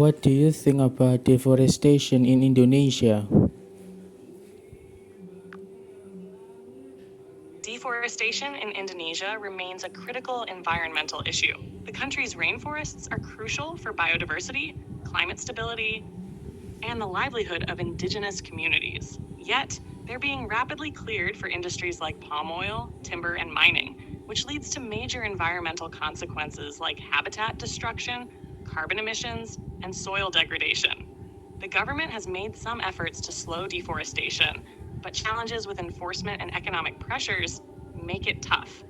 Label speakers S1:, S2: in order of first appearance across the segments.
S1: What do you think about deforestation in Indonesia?
S2: Deforestation in Indonesia remains a critical environmental issue. The country's rainforests are crucial for biodiversity, climate stability, and the livelihood of indigenous communities. Yet, they're being rapidly cleared for industries like palm oil, timber, and mining, which leads to major environmental consequences like habitat destruction, carbon emissions, and soil degradation. The government has made some efforts to slow deforestation, but challenges with enforcement and economic pressures make it tough.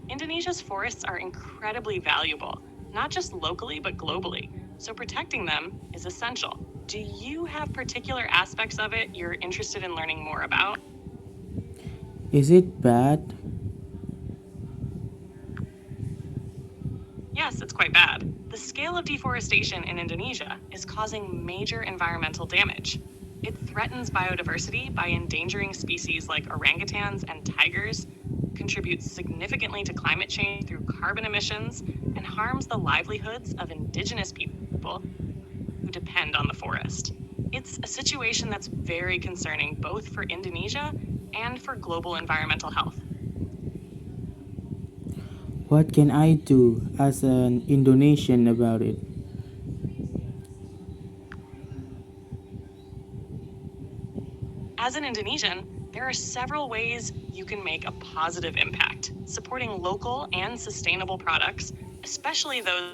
S2: Indonesia's forests are incredibly valuable, not just locally but globally, so protecting them is essential. Do you have particular aspects of it you're interested in learning more about?
S1: Is it bad?
S2: Yes, it's quite bad. The scale of deforestation in Indonesia is causing major environmental damage. It threatens biodiversity by endangering species like orangutans and tigers, contributes significantly to climate change through carbon emissions, and harms the livelihoods of indigenous people who depend on the forest. It's a situation that's very concerning both for Indonesia and for global environmental health.
S1: What can I do as an Indonesian about it?
S2: As an Indonesian, there are several ways you can make a positive impact. Supporting local and sustainable products, especially those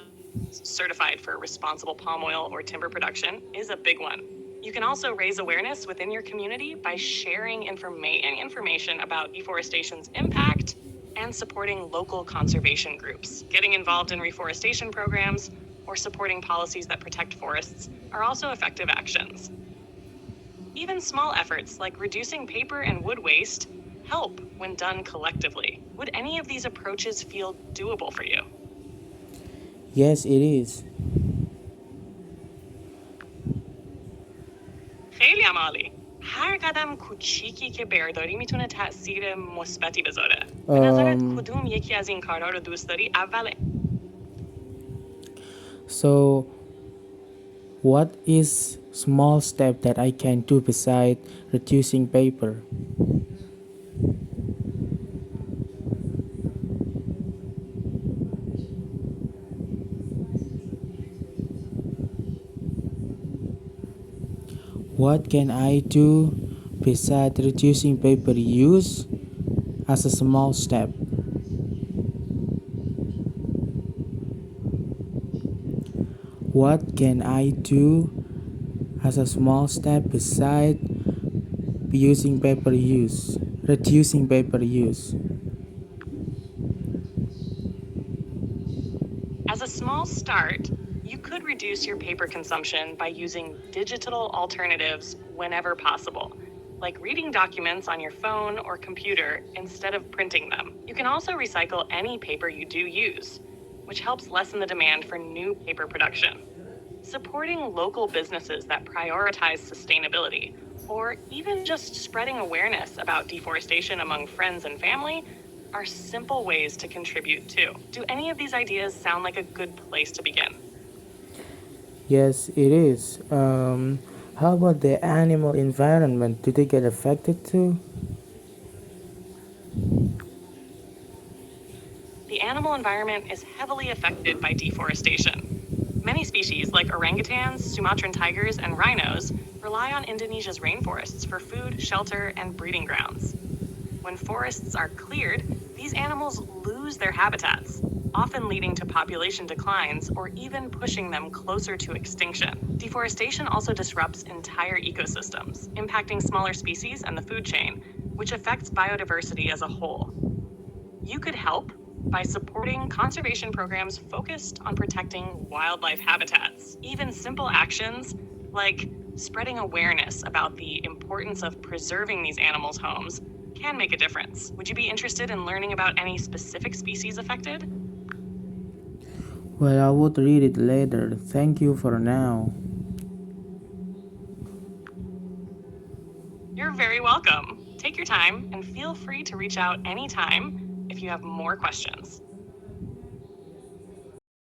S2: certified for responsible palm oil or timber production, is a big one. You can also raise awareness within your community by sharing information about deforestation's impact and supporting local conservation groups. Getting involved in reforestation programs or supporting policies that protect forests are also effective actions. Even small efforts like reducing paper and wood waste help when done collectively. Would any of these approaches feel doable for you?
S1: Yes, it is.
S2: خیلی عمالی. هر قدم کوچیکی که برداری میتونه تأثیر مثبتی بذاره. به نظرت
S1: Um,
S2: کدوم یکی از این کارها رو دوست داری؟
S1: so, what is small step that I can do beside reducing paper? What can I do beside reducing paper use as a small step? What can I do as a small step beside using paper use, reducing paper use?
S2: As a small start, you could reduce your paper consumption by using digital alternatives whenever possible, like reading documents on your phone or computer instead of printing them. You can also recycle any paper you do use, which helps lessen the demand for new paper production. Supporting local businesses that prioritize sustainability, or even just spreading awareness about deforestation among friends and family, are simple ways to contribute too. Do any of these ideas sound like a good place to begin?
S1: Yes, it is. How about the animal environment? Do they get affected too?
S2: The animal environment is heavily affected by deforestation. Many species, like orangutans, Sumatran tigers, and rhinos, rely on Indonesia's rainforests for food, shelter, and breeding grounds. When forests are cleared, these animals lose their habitats, often leading to population declines or even pushing them closer to extinction. Deforestation also disrupts entire ecosystems, impacting smaller species and the food chain, which affects biodiversity as a whole. You could help by supporting conservation programs focused on protecting wildlife habitats. Even simple actions like spreading awareness about the importance of preserving these animals' homes can make a difference. Would you be interested in learning about any specific species affected?
S1: Well, I would read it later. Thank you for now.
S2: You're very welcome. Take your time and feel free to reach out anytime if you have more questions.